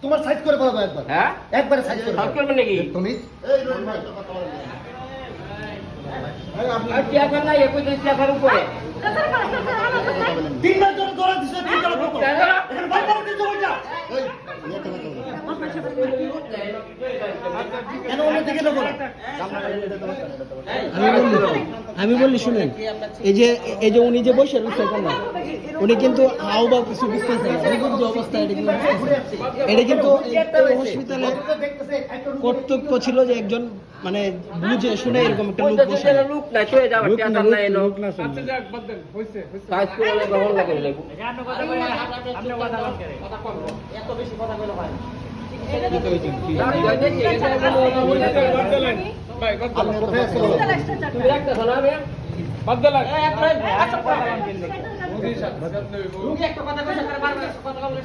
তোমার সাইজ করে বলবো একবার। হ্যাঁ একবারে সাইজ করে সাইজ করবে নাকি? তুমি এই রোল ভাই আর কি এখন না 21 টাকার উপরে দিন রাত ধরে দৌড়া দিছ কি করে কত এখন ভাই বড় দিতে হই যা এই কেন ওনে দিকে দেবো না আমি বললি শুনেন, এই যে উনি যে বসে রয়েছে না, উনি কিন্তু হাও বা কিছু বুঝতেছে না, এরকম যে অবস্থা এটা কিন্তু হসপিটালে কর্তব্য ছিল যে একজন মানে বুঝে শুনে এরকম একটা লোক বসে লোক না চলে যাবে টাকা নাই এলো আচ্ছা যাক বাদ দেন হইছে সাইজ করে গ্রহণ লাগে লাগবে এত বেশি কথা কইলো ভাই ভাই বাদ দেন তুমি একটা শোনাবে বাদ দেন একটা কথা কইছে বারবার কথা বলে